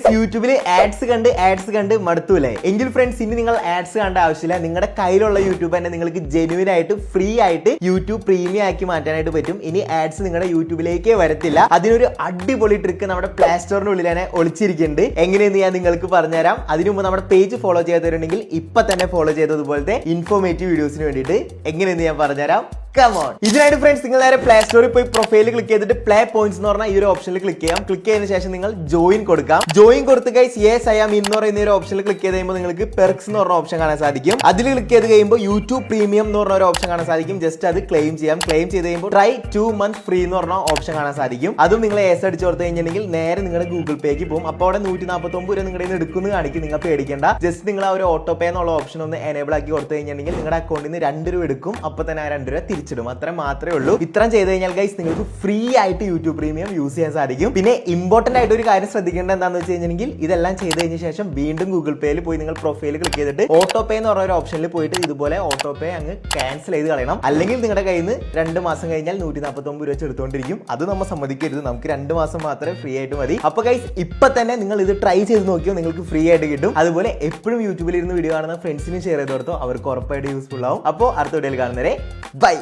Friends യൂട്യൂബിൽ ads കണ്ട് മടുത്തൂലേ? എങ്കിൽ ഫ്രണ്ട്സ് ഇനി നിങ്ങൾ ആഡ്സ് കണ്ട ആവശ്യമില്ല. നിങ്ങളുടെ കയ്യിലുള്ള യൂട്യൂബ് തന്നെ നിങ്ങൾക്ക് ജെന്യുവൻ ആയിട്ട് ഫ്രീ ആയിട്ട് യൂട്യൂബ് പ്രീമിയം ആക്കി മാറ്റാനായിട്ട് പറ്റും. ഇനി ആഡ്സ് നിങ്ങളുടെ യൂട്യൂബിലേക്കേ വരത്തില്ല. അതിനൊരു അടിപൊളി ട്രിക്ക് നമ്മുടെ പ്ലേ സ്റ്റോറിനുള്ളിൽ തന്നെ ഒളിച്ചിരിക്കുന്നുണ്ട്. എങ്ങനെയെന്ന് ഞാൻ നിങ്ങൾക്ക് പറഞ്ഞുതരാം. അതിനു മുമ്പ് നമ്മുടെ പേജ് ഫോളോ ചെയ്തവരുണ്ടെങ്കിൽ ഇപ്പൊ തന്നെ ഫോളോ ചെയ്തതുപോലത്തെ ഇൻഫോർമേറ്റീവ് വീഡിയോസിന് വേണ്ടിയിട്ട് എങ്ങനെയെന്ന് ഞാൻ പറഞ്ഞുതരാം. ഇതിനായിട്ട് ഫ്രണ്ട്സ് നിങ്ങൾ നേരെ പ്ലേ സ്റ്റോറിൽ പോയി പ്രൊഫൈൽ ക്ലിക്ക് ചെയ്തിട്ട് പ്ലേ പോയിന്റ്സ് എന്ന് പറഞ്ഞാൽ ഈ ഒരു ഓപ്ഷനിൽ ക്ലിക്ക് ചെയ്യാം. ക്ലിക്ക് ചെയ്തതിനു ശേഷം നിങ്ങൾ ജോയിൻ കൊടുക്കാം. ജോയിൻ കൊടുത്ത് guys yes I am in എന്ന് പറയുന്ന ഒരു ഓപ്ഷനിൽ ക്ലിക്ക് ചെയ്ത് കഴിയുമ്പോൾ നിങ്ങൾക്ക് പെർക്സ് എന്ന് പറഞ്ഞ ഓപ്ഷൻ കാണാൻ സാധിക്കും. അതിൽ ക്ലിക്ക് ചെയ്ത് കഴിയുമ്പോൾ യൂട്യൂബ് പ്രീമിയം എന്ന് പറഞ്ഞ ഒരു ഓപ്ഷൻ കാണാൻ സാധിക്കും. ജസ്റ്റ് അത് ക്ലെയിം ചെയ്യാം. ക്ലെയിം ചെയ്ത് കഴിയുമ്പോൾ ട്രൈ 2 months ഫ്രീ എന്ന് പറഞ്ഞ ഓപ്ഷൻ കാണാൻ സാധിക്കും. അതും നിങ്ങൾ എസ് അടിച്ച് കൊടുത്തു കഴിഞ്ഞിട്ടുണ്ടെങ്കിൽ നേരെ നിങ്ങളുടെ ഗൂഗിൾ പേക്ക് പോകും. അപ്പോൾ അവിടെ 149 രൂപ നിങ്ങളുടെ എടുക്കുന്നു കാണിക്കും. നിങ്ങൾ പേടിക്കേണ്ട. ജസ്റ്റ് നിങ്ങൾ ആ ഒരു ഓട്ടോ പേ എന്നുള്ള ഓപ്ഷൻ ഒന്ന് എനേബിൾ ആക്കി കൊടുത്തു കഴിഞ്ഞിട്ടുണ്ടെങ്കിൽ നിങ്ങളുടെ അക്കൗണ്ടിൽ നിന്ന് 2 രൂപ എടുക്കും. അപ്പോൾ തന്നെ ആ 2 രൂപ തിരിച്ചിടും. അത്ര മാത്രമേ ഉള്ളൂ. ഇത്രയും ചെയ്ത് കഴിഞ്ഞാൽ ഗൈസ് നിങ്ങൾക്ക് ഫ്രീ ആയിട്ട് യൂട്യൂബ് പ്രീമിയം യൂസ് ചെയ്യാൻ സാധിക്കും. പിന്നെ ഇമ്പോർട്ടന്റ് ആയിട്ട് ഒരു കാര്യം ശ്രദ്ധിക്കേണ്ടത് എന്താണെന്ന് വെച്ച് കഴിഞ്ഞിട്ടുണ്ടെങ്കിൽ ഇതെല്ലാം ചെയ്ത് കഴിഞ്ഞ ശേഷം വീണ്ടും ഗൂഗിൾ പേയിൽ പോയി നിങ്ങൾ പ്രൊഫൈൽ ക്ലിക്ക് ചെയ്തിട്ട് ഓട്ടോ പേ എന്ന് പറഞ്ഞ ഒരു ഓപ്ഷനിൽ പോയിട്ട് ഇതുപോലെ ഓട്ടോ പേ അങ്ങ് ക്യാൻസൽ ചെയ്ത് കളയണം. അല്ലെങ്കിൽ നിങ്ങളുടെ കയ്യിൽ നിന്ന് 2 മാസം കഴിഞ്ഞാൽ 149 രൂപ എടുത്തുകൊണ്ടിരിക്കും. അത് നമ്മൾ സമ്മതിക്കരുത്. നമുക്ക് 2 മാസം മാത്രമേ ഫ്രീ ആയിട്ട് മതി. അപ്പൊ ഗൈസ് ഇപ്പൊ തന്നെ നിങ്ങൾ ഇത് ട്രൈ ചെയ്ത് നോക്കിയോ, നിങ്ങൾക്ക് ഫ്രീ ആയിട്ട് കിട്ടും. അതുപോലെ എപ്പോഴും യൂട്യൂബിൽ ഇരുന്ന് വീഡിയോ കാണുന്ന ഫ്രണ്ട്സിനും ഷെയർ ചെയ്ത് കൊടുത്തോ, അവർക്ക് ഉറപ്പായിട്ട് യൂസ്ഫുൾ ആവും. അപ്പോൾ അടുത്ത വീഡിയോയിൽ കാണുന്നവരെ ബൈ.